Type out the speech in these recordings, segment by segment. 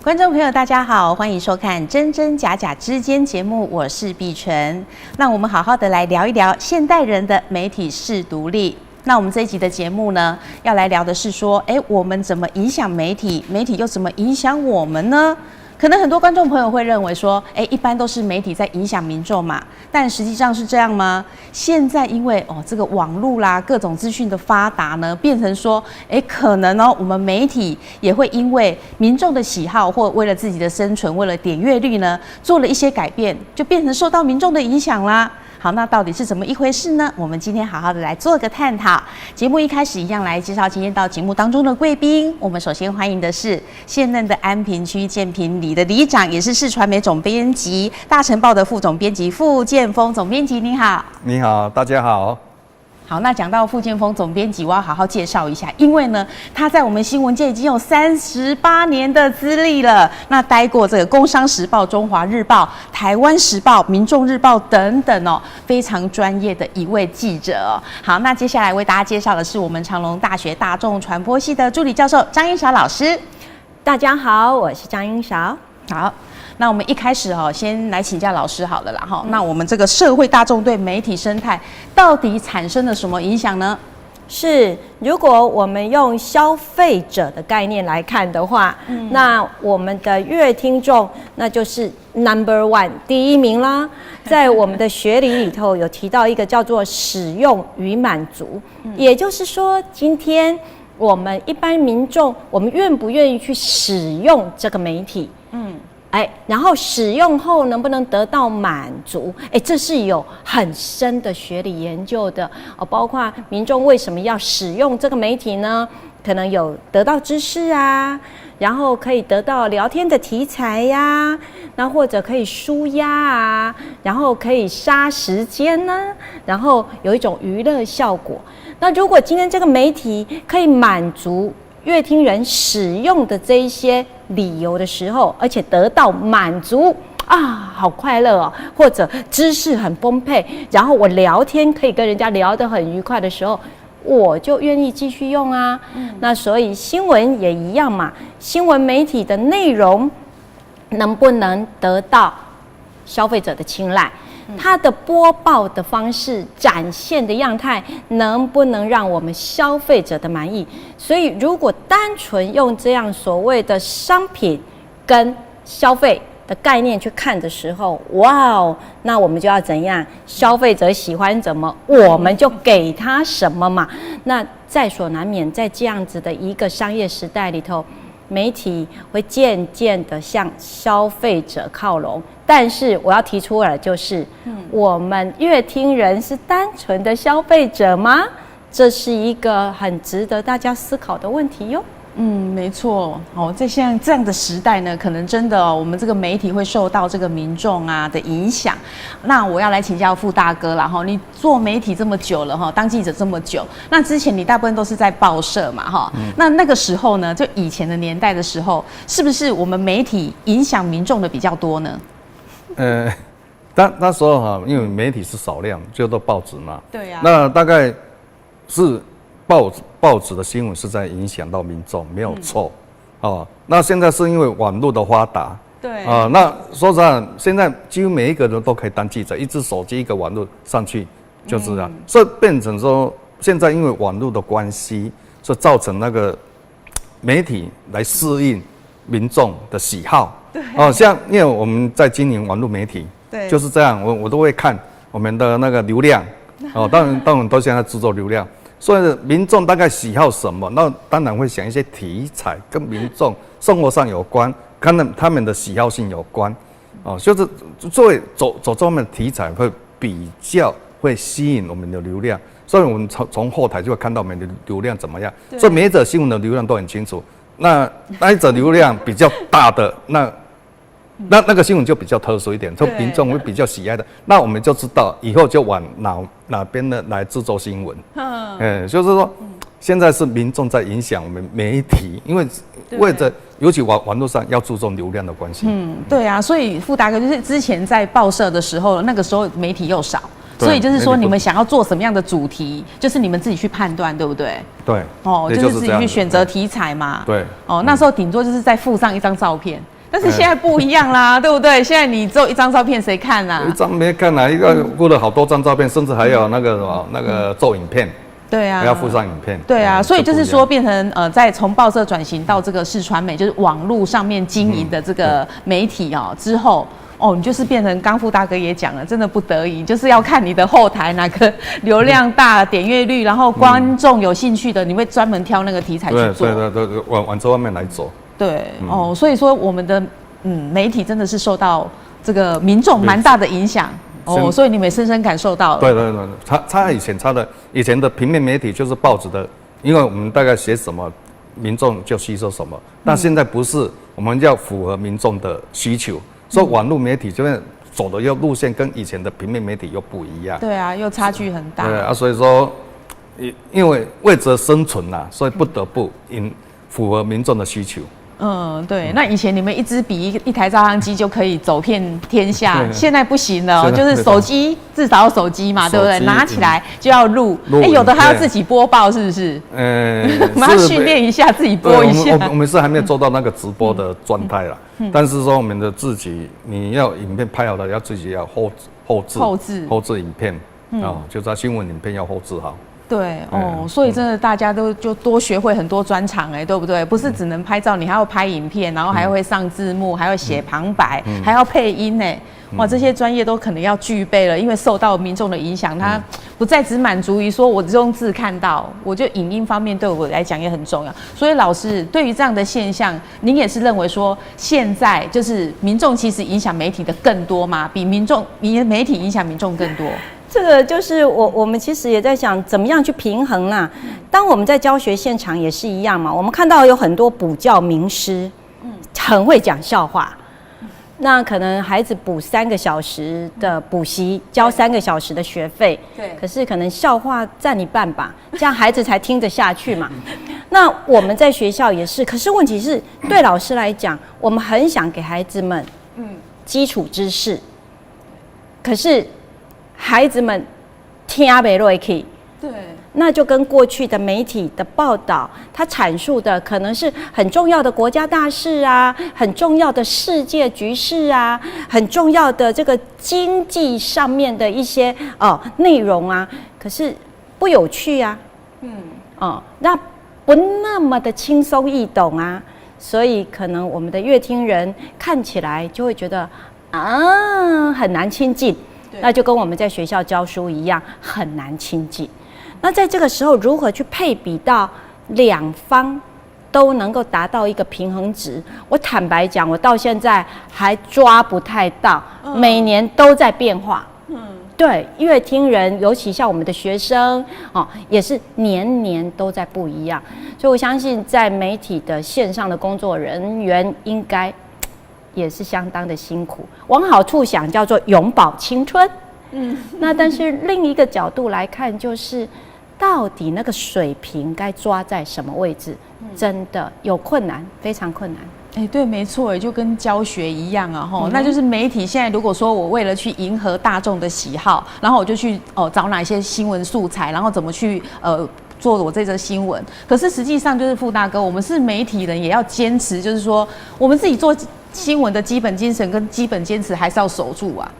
观众朋友，大家好，欢迎收看《真真假假之间》节目，我是碧纯。让我们好好的来聊一聊现代人的媒体识读力。那我们这一集的节目呢，要来聊的是说，我们怎么影响媒体，媒体又怎么影响我们呢？可能很多观众朋友会认为说，一般都是媒体在影响民众嘛，但实际上是这样吗？现在因为这个网络啦，各种资讯的发达呢，变成说，可能我们媒体也会因为民众的喜好或为了自己的生存，为了点阅率呢，做了一些改变，就变成受到民众的影响啦。好，那到底是怎么一回事呢？我们今天好好的来做个探讨。节目一开始一样来介绍今天到节目当中的贵宾。我们首先欢迎的是现任的安平区建平里的里长，也是视传媒总编辑、大成报的副总编辑傅建峰总编辑，你好。你好，大家好。好，那讲到傅建峰总编辑，我要好好介绍一下，因为呢，他在我们新闻界已经有38年的资历了。那待过这个《工商时报》、《中华日报》、《台湾时报》、《民众日报》等等非常专业的一位记者好，那接下来为大家介绍的是我们长隆大学大众传播系的助理教授张英韶老师。大家好，我是张英韶。好。那我们一开始先来请教老师好了啦哈。那我们这个社会大众对媒体生态到底产生了什么影响呢？是，如果我们用消费者的概念来看的话，那我们的阅听众那就是 No.1 第一名啦。在我们的学理里头有提到一个叫做使用与满足，也就是说，今天我们一般民众，我们愿不愿意去使用这个媒体？然后使用后能不能得到满足？这是有很深的学理研究的包括民众为什么要使用这个媒体呢？可能有得到知识啊，然后可以得到聊天的题材呀，那或者可以抒压啊，然后可以杀时间呢，然后有一种娱乐效果。那如果今天这个媒体可以满足阅听人使用的这一些理由的时候，而且得到满足好快乐或者知识很丰沛，然后我聊天可以跟人家聊得很愉快的时候，我就愿意继续用啊。那所以新闻也一样嘛，新闻媒体的内容能不能得到消费者的青睐？它的播报的方式展现的样态能不能让我们消费者的满意？所以如果单纯用这样所谓的商品跟消费的概念去看的时候，那我们就要怎样？消费者喜欢什么，我们就给他什么嘛。那在所难免，在这样子的一个商业时代里头，媒体会渐渐的向消费者靠拢，但是我要提出来的就是，我们阅听人是单纯的消费者吗？这是一个很值得大家思考的问题哟。没错在现在这样的时代呢，可能真的我们这个媒体会受到这个民众的影响。那我要来请教傅大哥啦你做媒体这么久了当记者这么久，那之前你大部分都是在报社嘛那个时候呢，就以前的年代的时候，是不是我们媒体影响民众的比较多呢？那时候因为媒体是少量，就都报纸嘛。对呀。那大概是报纸的新闻是在影响到民众，没有错。那现在是因为网络的发达。对。那说实话，现在几乎每一个人都可以当记者，一只手机一个网络上去就是这样。所以变成说，现在因为网络的关系，所以造成那个媒体来适应民众的喜好。对。像因为我们在经营网络媒体，对，就是这样，我都会看我们的那个流量。当然都现在制作流量。所以民众大概喜好什么，那当然会想一些题材跟民众生活上有关，跟他们的喜好性有关，就是作为走这方面的题材会比较会吸引我们的流量，所以我们从后台就会看到我们的流量怎么样，所以每一则新闻的流量都很清楚。那一则流量比较大的那个新闻就比较特殊一点，就民众会比较喜爱的，那我们就知道以后就往哪边的来制作新闻。就是说，现在是民众在影响我们媒体，因为为着尤其网络上要注重流量的关系。对啊，所以傅大哥就是之前在报社的时候，那个时候媒体又少。所以就是说，你们想要做什么样的主题，就是你们自己去判断，对不对？对。就是自己去选择题材嘛。对。那时候顶多就是再附上一张照片，但是现在不一样啦，对不对？现在你只有一张照片，谁看啊？一张没看啊，一个过了好多张照片，甚至还有那个什么那个做影片。对啊，还要附上影片。对啊，所以就是说，变成在从报社转型到这个视传媒，就是网络上面经营的这个媒体之后，你就是变成刚副大哥也讲了，真的不得已，就是要看你的后台哪个流量大、点阅率，然后观众有兴趣的，你会专门挑那个题材去做。对，往这方面来走。对，所以说我们的媒体真的是受到这个民众蛮大的影响。所以你们深深感受到了。对，差以前的平面媒体就是报纸的，因为我们大概写什么，民众就吸收什么。但现在不是，我们要符合民众的需求，所以网络媒体这边走的路线跟以前的平面媒体又不一样。对啊，又差距很大。对啊，所以说，因为为着生存呐，所以不得不符合民众的需求。对，那以前你们一支笔一台照相机就可以走遍天下，现在不行了，就是手机至少要手机嘛，对不对？拿起来就要录，有的还要自己播报，是不是？我们要训练一下，自己播一下。我们是还没有做到那个直播的状态啦，但是说我们的自己，你要影片拍好了，要自己要后置影片就是新闻影片要后置好。对所以真的大家都就多学会很多专长对不对？不是只能拍照，你还要拍影片，然后还会上字幕，还要写旁白，还要配音哇，这些专业都可能要具备了，因为受到民众的影响，他不再只满足于说我用字看到，我就影音方面对我来讲也很重要。所以老师对于这样的现象，您也是认为说现在就是民众其实影响媒体的更多吗？比媒体影响民众更多？这个就是我们其实也在想怎么样去平衡啦。当我们在教学现场也是一样嘛，我们看到有很多补教名师，很会讲笑话。那可能孩子补3个小时的补习，交3个小时的学费，对，可是可能笑话占一半吧，这样孩子才听得下去嘛。那我们在学校也是，可是问题是对老师来讲，我们很想给孩子们基础知识，可是孩子们听不下去，对，那就跟过去的媒体的报道，它阐述的可能是很重要的国家大事啊，很重要的世界局势啊，很重要的这个经济上面的一些内容啊，可是不有趣啊，那不那么的轻松易懂啊，所以可能我们的乐听人看起来就会觉得很难亲近。那就跟我们在学校教书一样，很难亲近。那在这个时候，如何去配比到两方都能够达到一个平衡值？我坦白讲，我到现在还抓不太到，每年都在变化。对，乐听人，尤其像我们的学生也是年年都在不一样。所以我相信，在媒体的线上的工作人员应该也是相当的辛苦，往好处想叫做永葆青春。那但是另一个角度来看，就是到底那个水平该抓在什么位置，真的有困难，非常困难。对，没错，就跟教学一样啊，那就是媒体现在如果说我为了去迎合大众的喜好，然后我就去找哪些新闻素材，然后怎么去做我这则新闻，可是实际上就是傅大哥，我们是媒体人，也要坚持，就是说我们自己做新闻的基本精神跟基本坚持还是要守住啊。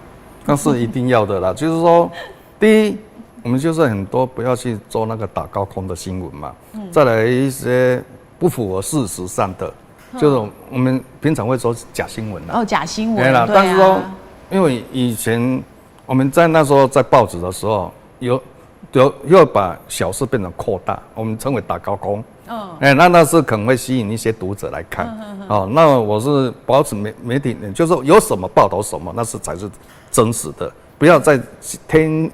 那是一定要的啦，就是说，第一，我们就是很多不要去做那个打高空的新闻嘛，再来一些不符合事实上的，就是我们平常会说假新闻啦。假新闻。对啦，但是说，因为以前我们在那时候在报纸的时候，又把小事变成扩大，我们称为打高空。那是可能会吸引一些读者来看。那我是保持媒体，就是有什么报道什么，那是才是真实的，不要再添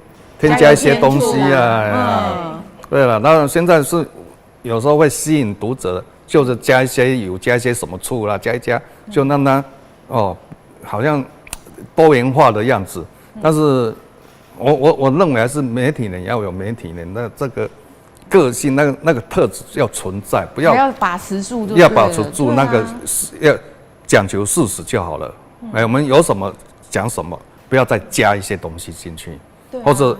加一些东西啊。对了，那现在是有时候会吸引读者，就是加一些油，加一些什么醋啦，加一加，就让它好像多元化的样子。但是我认为还是媒体人要有媒体人的这个个性，那个特质要存在，不要把持住，要把持住那个，要讲求事实就好了。我们有什么讲什么，不要再加一些东西进去，或者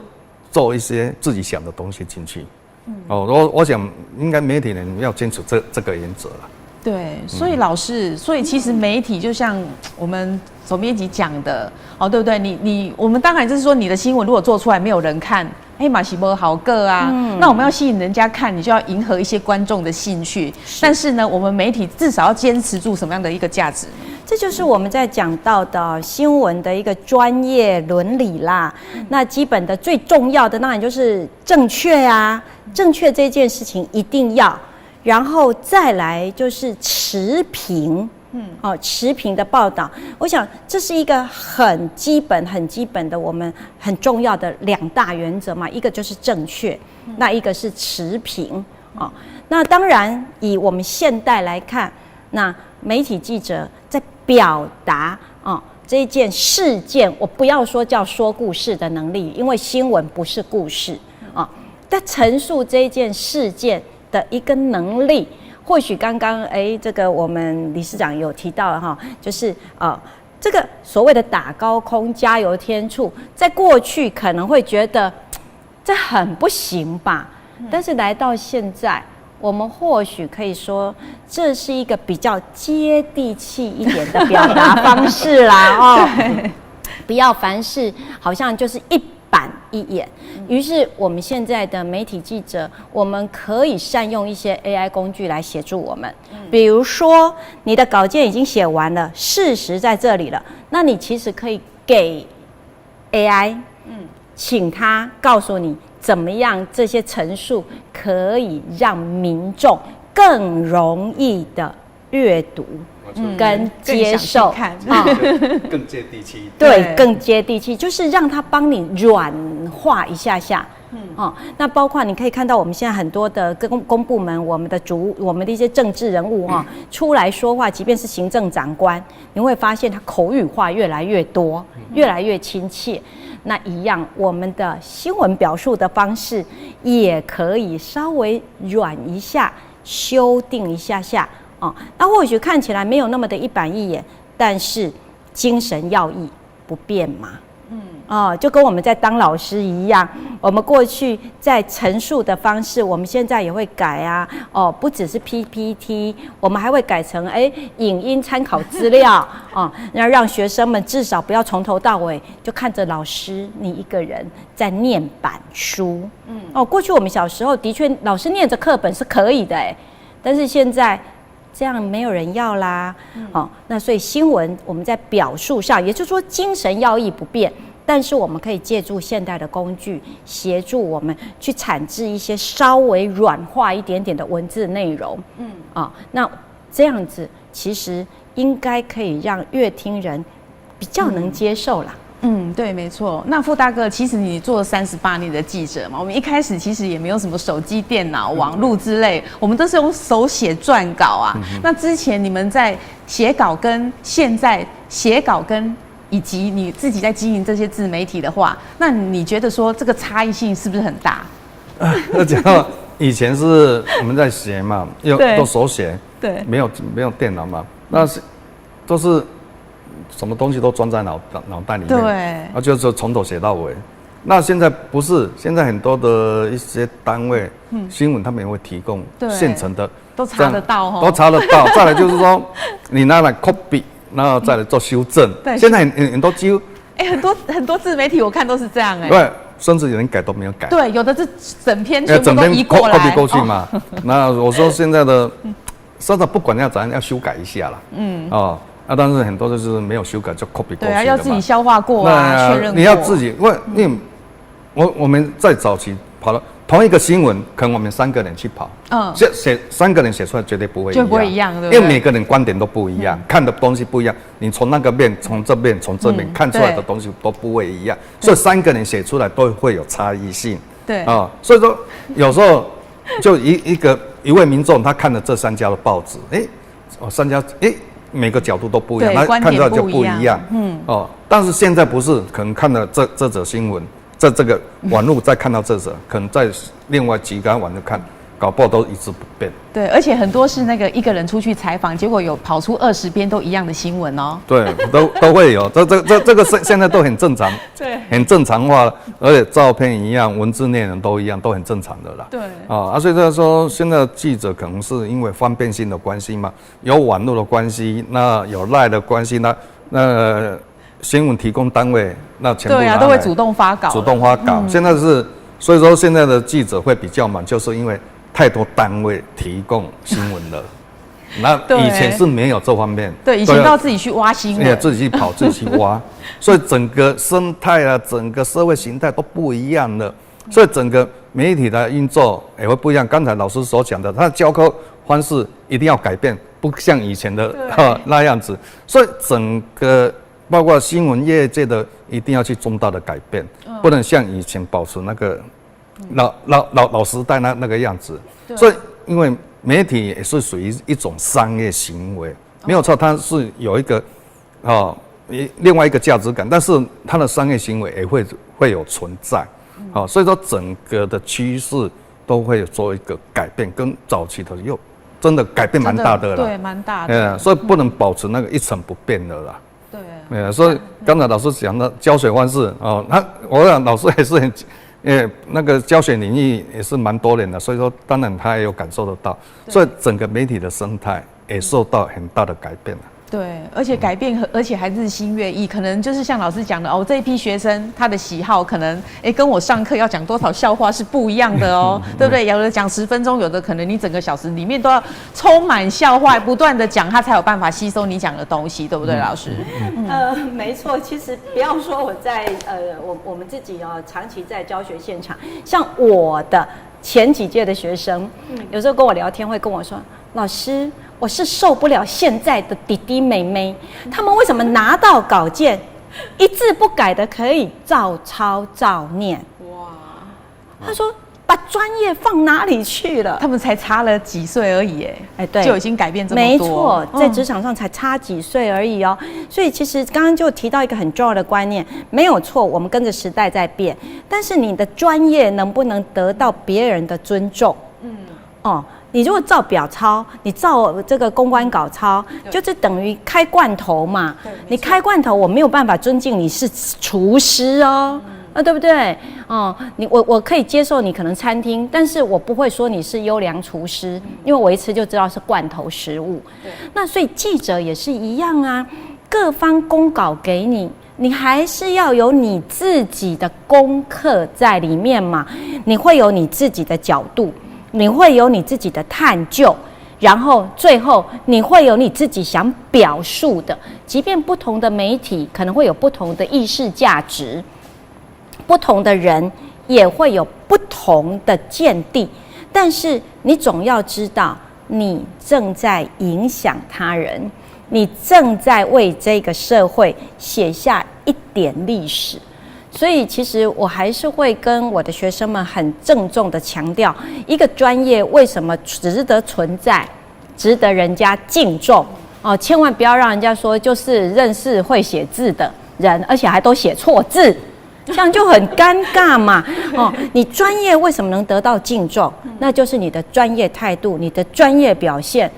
做一些自己想的东西进去。我想应该媒体人要坚持这个原则了。对，所以老师，所以其实媒体就像我们总编辑讲的，哦，对不对？我们当然就是说，你的新闻如果做出来没有人看，马西波好个啊，那我们要吸引人家看，你就要迎合一些观众的兴趣。但是呢，我们媒体至少要坚持住什么样的一个价值？这就是我们在讲到的新闻的一个专业伦理啦。那基本的最重要的当然就是正确啊，正确这件事情一定要，然后再来就是持平。持平的报道，我想这是一个很基本的，我们很重要的2大原则嘛。一个就是正确，那一个是持平。那当然以我们现代来看，那媒体记者在表达这件事件，我不要说叫说故事的能力，因为新闻不是故事但陈述这件事件的一个能力。或许刚刚这个我们理事长有提到哈，就是这个所谓的打高空加油添醋，在过去可能会觉得这很不行吧，但是来到现在，我们或许可以说这是一个比较接地气一点的表达方式啦不要凡事好像就是一板一眼。于是我们现在的媒体记者，我们可以善用一些 AI 工具来协助我们。比如说，你的稿件已经写完了，事实在这里了，那你其实可以给 AI，请他告诉你怎么样这些陈述可以让民众更容易的阅读。跟接受，更接地气。对，更接地气，就是让他帮你软化一下下。那包括你可以看到我们现在很多的公部门，我们的一些政治人物出来说话，即便是行政长官，你会发现他口语化越来越多，越来越亲切。那一样，我们的新闻表述的方式也可以稍微软一下，修订一下下。那或许看起来没有那么的一板一眼，但是精神要义不变嘛。就跟我们在当老师一样，我们过去在陈述的方式，我们现在也会改啊。不只是 PPT， 我们还会改成影音参考资料那让学生们至少不要从头到尾就看着老师你一个人在念板书。过去我们小时候的确老师念着课本是可以的但是现在这样没有人要啦。那所以新闻我们在表述上，也就是说精神要义不变，但是我们可以借助现代的工具，协助我们去产制一些稍微软化一点点的文字内容。那这样子其实应该可以让阅听人比较能接受啦。对，没错。那傅大哥，其实你做了38年的记者嘛，我们一开始其实也没有什么手机、电脑、网络之类，我们都是用手写撰稿啊。那之前你们在写稿跟现在写稿跟以及你自己在经营这些自媒体的话，那你觉得说这个差异性是不是很大？那讲到以前是我们在写嘛，都手写，对，没有电脑嘛，那是都是。什么东西都装在脑袋里面，对，就是从头写到尾。那现在不是，现在很多的一些单位，新闻他们也会提供现成的，都查得到都查得到。再来就是说，你拿来 copy， 然后再来做修正。对，现在很多几乎，很多自媒体我看都是这样对，甚至连改都没有改。对，有的是整篇全部都移过来 copy 过去嘛。那我说现在的，甚至不管要怎样，要修改一下啦。但是很多就是没有修改就 copy 过去的嘛。对要自己消化过确认过。你要自己，因为我们在早期跑了同一个新闻，可能我们3个人去跑，写3个人写出来绝对不会一样，就不会一样，对不对？因为每个人观点都不一样，看的东西不一样，你从那个面、从这边、从这边看出来的东西都不会一样，所以3个人写出来都会有差异性。对所以说有时候就一位民众他看了这3家的报纸，3家每个角度都不一样，他看出来就不一样。但是现在不是，可能看了这则新闻，这个网络再看到这则，可能在另外几个网络看，搞不好都一直不变。对，而且很多是那个一个人出去采访，结果有跑出20篇都一样的新闻哦。对，都会有，这个现在都很正常，对，很正常化，而且照片一样，文字内容都一样，都很正常的啦。对，所以就是说，现在记者可能是因为方便性的关系嘛，有网络的关系，那有赖的关系，那新闻提供单位那全部对啊，都会主动发稿，现在是，所以说现在的记者会比较慢，就是因为太多单位提供新闻了。那以前是没有这方面，对，以前都要自己去挖新闻，自己去跑，自己去挖，所以整个生态啊，整个社会形态都不一样了，所以整个媒体的运作也会不一样。刚才老师所讲的，他的教课方式一定要改变，不像以前的那样子，所以整个包括新闻业界的一定要去重大的改变，不能像以前保持那个老时代那个样子。所以因为媒体也是属于一种商业行为，没有错，它是有一个另外一个价值感，但是它的商业行为也会有存在，所以说整个的趋势都会做一个改变，跟早期的又真的改变蛮大的了，对，蛮大的，所以不能保持那个一成不变的啦。对，所以刚才老师讲的教学方式我想老师也是很。那个教学领域也是蛮多年的，所以说当然他也有感受得到，所以整个媒体的生态也受到很大的改变了。对，而且改变而且还日新月异，可能就是像老师讲的这一批学生他的喜好可能跟我上课要讲多少笑话是不一样的哦，对不对？有的讲10分钟，有的可能你整个小时里面都要充满笑话，不断的讲，他才有办法吸收你讲的东西，对不对，老师？没错，其实不要说我在我们自己长期在教学现场，像我的前几届的学生，有时候跟我聊天会跟我说，老师，我是受不了现在的弟弟妹妹，他们为什么拿到稿件一字不改的可以照抄照念？哇！他说把专业放哪里去了？他们才差了几岁而已，对，就已经改变这么多。没错，在职场上才差几岁而已哦。所以其实刚刚就提到一个很重要的观念，没有错，我们跟着时代在变，但是你的专业能不能得到别人的尊重？你如果照表抄，你照这个公关稿抄，就是等于开罐头嘛。你开罐头，我没有办法尊敬你是厨师哦，对不对？我可以接受你可能餐厅，但是我不会说你是优良厨师，因为我一吃就知道是罐头食物。那所以记者也是一样啊，各方公稿给你，你还是要有你自己的功课在里面嘛，你会有你自己的角度。你会有你自己的探究，然后最后你会有你自己想表述的，即便不同的媒体可能会有不同的意识价值，不同的人也会有不同的见地，但是你总要知道你正在影响他人，你正在为这个社会写下一点历史。所以其实我还是会跟我的学生们很郑重的强调，一个专业为什么值得存在，值得人家敬重千万不要让人家说就是认识会写字的人，而且还都写错字，这样就很尴尬嘛。你专业为什么能得到敬重？那就是你的专业态度，你的专业表现，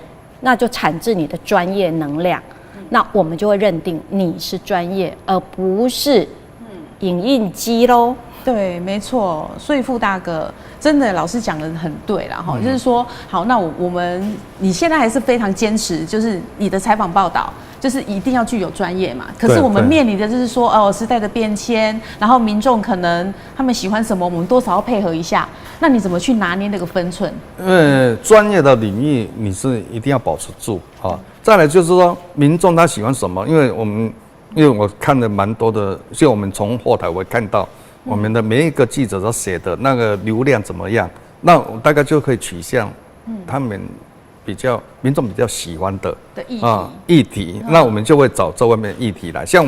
那就产自你的专业能量。那我们就会认定你是专业，而不是影印机咯。对，没错。所以傅大哥真的老师讲的很对啦哈，就是说好，那你现在还是非常坚持，就是你的采访报道就是一定要具有专业嘛。可是我们面临的就是说时代的变迁，然后民众可能他们喜欢什么，我们多少要配合一下。那你怎么去拿捏那个分寸？专业的领域你是一定要保持住再来就是说民众他喜欢什么，因为我看了蛮多的，就我们从后台我会看到我们的每一个记者都写的那个流量怎么样，那我大概就可以取向他们民众比较喜欢的议题，那我们就会找这外面议题来，像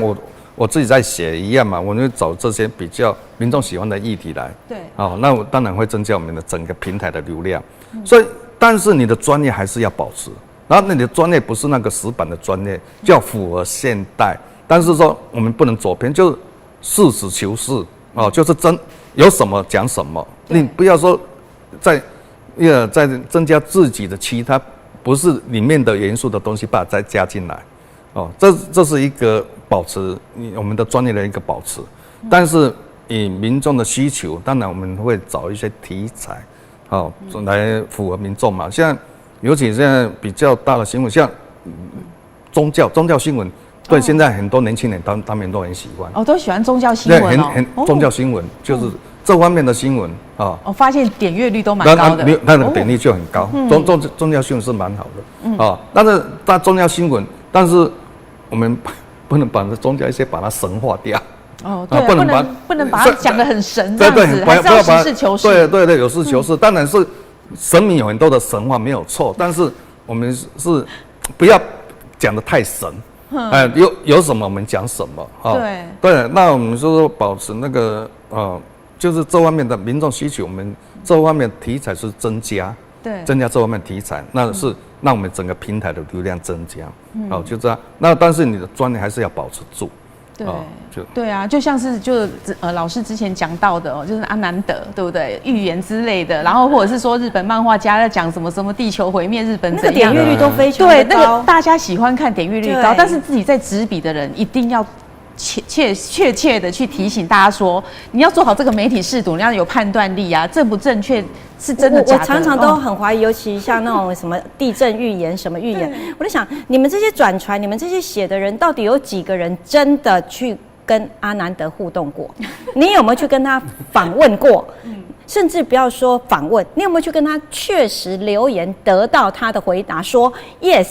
我自己在写一样嘛，我就找这些比较民众喜欢的议题来，对，那我当然会增加我们的整个平台的流量，所以但是你的专业还是要保持，然后你的专业不是那个死板的专业，就要符合现代。但是说我们不能走偏，就是实事求是就是有什么讲什么，你不要说在再增加自己的其他不是里面的元素的东西，把它再加进来。哦，这是一个保持我们的专业的一个保持，但是以民众的需求，当然我们会找一些题材，好来符合民众嘛。现在尤其现在比较大的新闻，像宗教新闻，对，现在很多年轻人他们都很喜欢。哦，都喜欢宗教新闻哦。很宗教新闻就是这方面的新闻啊。我发现点阅率都蛮高的。那个点率就很高，宗教新闻是蛮好的啊。但是在宗教新闻，但是我们不能把宗教一些把它神化掉。哦，对，不能把它讲得很神这样子，还是要实事求是。对，有事求是。当然是神明有很多的神话没有错，但是我们是不要讲得太神。有什么我们讲什么啊？对，那我们说保持那个就是这方面的民众需求，我们这方面题材是增加这方面题材，那是让我们整个平台的流量增加。就这样。那但是你的专业还是要保持住。对啊，就像是老师之前讲到的就是阿南德，对不对？预言之类的，然后或者是说日本漫画家在讲什么地球毁灭，日本怎样，那个点阅率都非常对，那个大家喜欢看，点阅率高，但是自己在执笔的人一定要确切的去提醒大家说，你要做好这个媒体识读，你要有判断力啊，正不正确是真的假的。我常常都很怀疑，尤其像那种什么地震预言、什么预言，我在想，你们这些转传、你们这些写的人，到底有几个人真的去跟阿南德互动过？你有没有去跟他访问过？甚至不要说访问，你有没有去跟他确实留言，得到他的回答说 yes，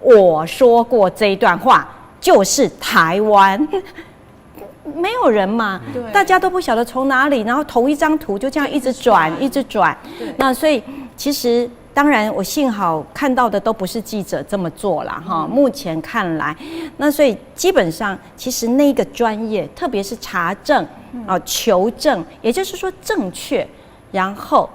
我说过这一段话。就是台湾，没有人嘛，大家都不晓得从哪里，然后同一张图就这样一直转，一直转。那所以其实当然我幸好看到的都不是记者这么做啦哈。目前看来，那所以基本上其实那个专业，特别是查证求证，也就是说正确，然后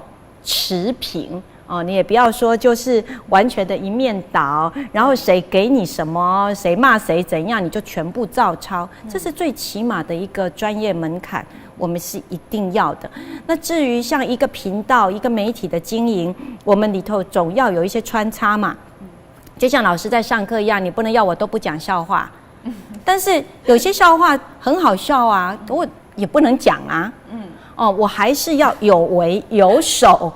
持平。你也不要说就是完全的一面倒，然后谁给你什么，谁骂谁怎样，你就全部照抄，这是最起码的一个专业门槛，我们是一定要的。那至于像一个频道、一个媒体的经营，我们里头总要有一些穿插嘛，就像老师在上课一样，你不能要我都不讲笑话，但是有些笑话很好笑啊，我也不能讲啊。我还是要有为有守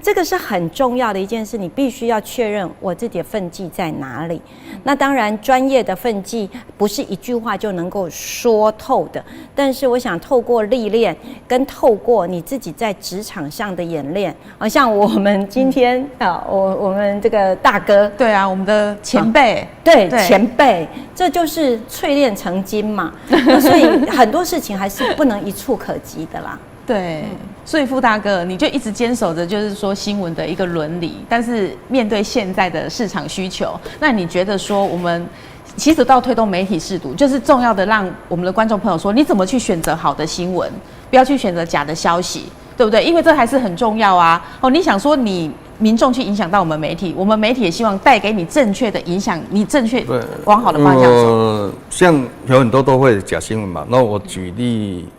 这个是很重要的一件事，你必须要确认我自己的分际在哪里。那当然，专业的分际不是一句话就能够说透的，但是我想透过历练，跟透过你自己在职场上的演练，像我们今天我们这个大哥，对啊，我们的前辈，对前辈，这就是淬炼成金嘛。所以很多事情还是不能一触可及的啦。对，所以傅大哥，你就一直坚守着，就是说新闻的一个伦理，但是面对现在的市场需求，那你觉得说我们其实都要推动媒体识读，就是重要的让我们的观众朋友说，你怎么去选择好的新闻，不要去选择假的消息，对不对？因为这还是很重要啊。你想说你民众去影响到我们媒体，我们媒体也希望带给你正确的影响，你正确往好的方向走。像有很多都会假新闻嘛，那我举例。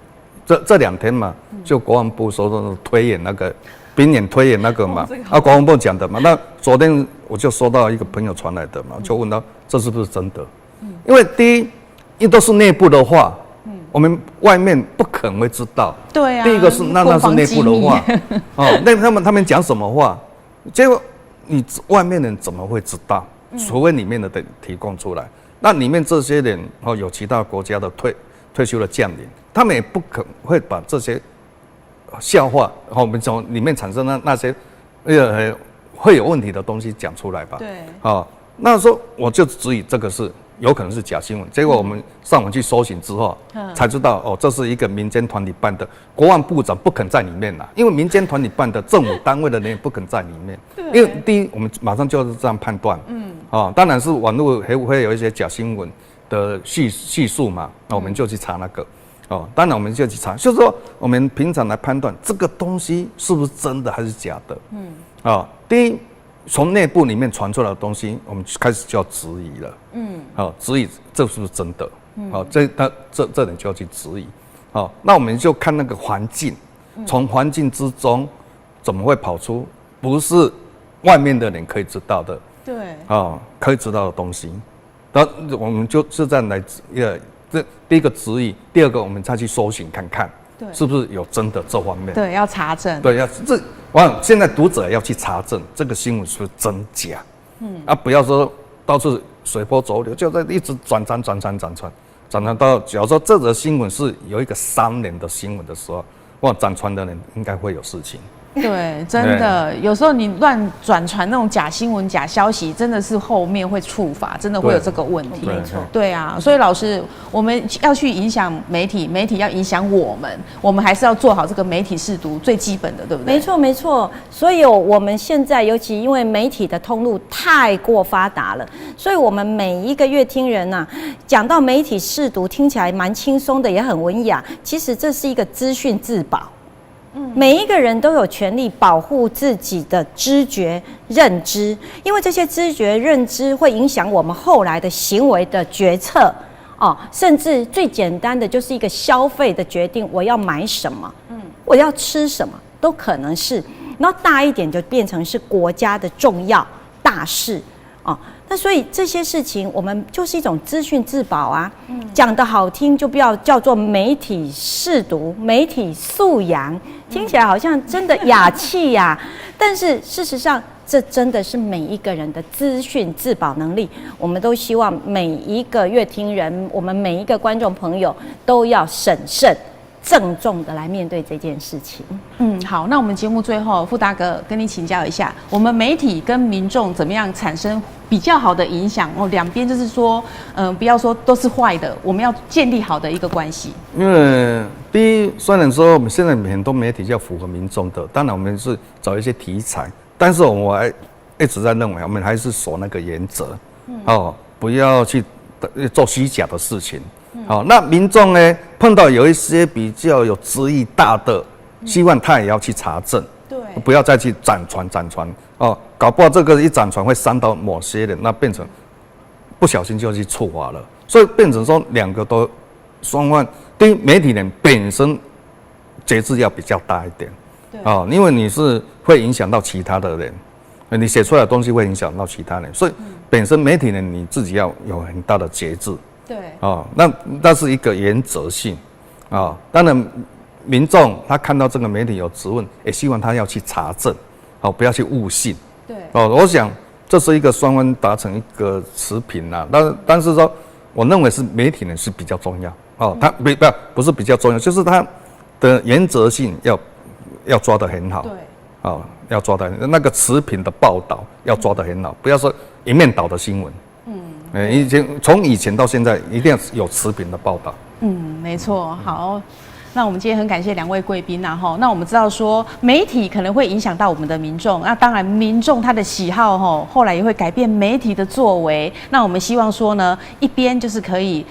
这2天嘛，就国防部说推演那个兵演推演那个嘛，国防部讲的嘛。那昨天我就收到一个朋友传来的嘛，就问他这是不是真的？因为第一，因为都是内部的话，我们外面不可能会知道。对啊。第一个是那是内部的话，那他们讲什么话，结果你外面人怎么会知道？除非里面的提供出来。那里面这些人有其他国家的退休的将领。他们也不可能会把这些笑话，我们从里面产生的那些会有问题的东西讲出来吧？对。那时候我就质疑这个是有可能是假新闻。结果我们上网去搜寻之后，才知道这是一个民间团体办的，国防部长不肯在里面啦，因为民间团体办的，政府单位的人也不肯在里面。因为第一，我们马上就是这样判断。当然是网络会有一些假新闻的叙述嘛，那我们就去查那个。当然我们就去查，就是说我们平常来判断这个东西是不是真的还是假的。第一，从内部里面传出来的东西，我们开始就要质疑了。质疑这是不是真的？这点就要去质疑。那我们就看那个环境，从环境之中怎么会跑出不是外面的人可以知道的，对，可以知道的东西。然后我们就是这样来这第一个质疑，第二个我们再去搜寻看看，对，是不是有真的这方面？对，要查证。对，现在读者要去查证这个新闻是不是真假，不要说到处随波逐流，就在一直转传到，假如说这则新闻是有一个3年的新闻的时候，转传的人应该会有事情。对，真的，有时候你乱转传那种假新闻、假消息，真的是后面会触法，真的会有这个问题。没错，对啊，所以老师，我们要去影响媒体，媒体要影响我们还是要做好这个媒体识读最基本的，对不对？没错，没错。所以我们现在尤其因为媒体的通路太过发达了，所以我们每一个乐听人呐，讲到媒体识读，听起来蛮轻松的，也很文雅。其实这是一个资讯自保。每一个人都有权利保护自己的知觉认知，因为这些知觉认知会影响我们后来的行为的决策甚至最简单的就是一个消费的决定，我要买什么，我要吃什么，都可能是。然后大一点就变成是国家的重要大事那所以这些事情，我们就是一种资讯自保啊。讲得好听，就不要叫做媒体识读、媒体素养，听起来好像真的雅气呀。但是事实上，这真的是每一个人的资讯自保能力。我们都希望每一个乐听人，我们每一个观众朋友都要审慎、郑重的来面对这件事情。好，那我们节目最后，傅大哥跟你请教一下，我们媒体跟民众怎么样产生比较好的影响两边就是说，不要说都是坏的，我们要建立好的一个关系。因为第一，虽然说我们现在很多媒体要符合民众的，当然我们是找一些题材，但是我还一直在认为，我们还是守那个原则，不要去做虚假的事情。那民众呢，碰到有一些比较有争议大的，希望他也要去查证，对，不要再去转传搞不好这个一转传会伤到某些人，那变成不小心就去触发了，所以变成说两个都双方，第一，媒体人本身节制要比较大一点，因为你是会影响到其他的人，你写出来的东西会影响到其他人，所以本身媒体人你自己要有很大的节制。对，那是一个原则性当然，民众他看到这个媒体有质问，也希望他要去查证，不要去误信。对，我想这是一个双方达成一个持平啦。但是说，我认为是媒体人是比较重要他不是比较重要，就是他的原则性要抓得很好。对，要抓得那个持平的报道要抓得很好，不要说一面倒的新闻。从以前到现在，一定要有持平的报道。没错。好，那我们今天很感谢两位贵宾那我们知道说媒体可能会影响到我们的民众，那当然民众他的喜好后来也会改变媒体的作为。那我们希望说呢，一边就是可以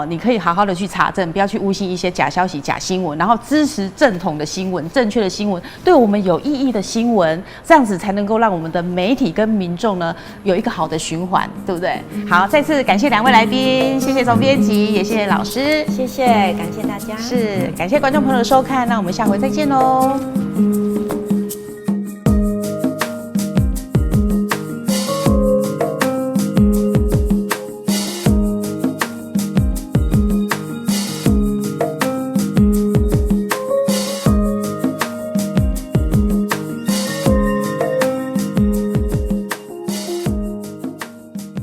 你可以好好的去查证，不要去误信一些假消息、假新闻，然后支持正统的新闻、正确的新闻，对我们有意义的新闻，这样子才能够让我们的媒体跟民众呢有一个好的循环，对不对？好，再次感谢两位来宾，谢谢总编辑，也谢谢老师，谢谢，感谢大家，是感谢观众朋友的收看，那我们下回再见喽。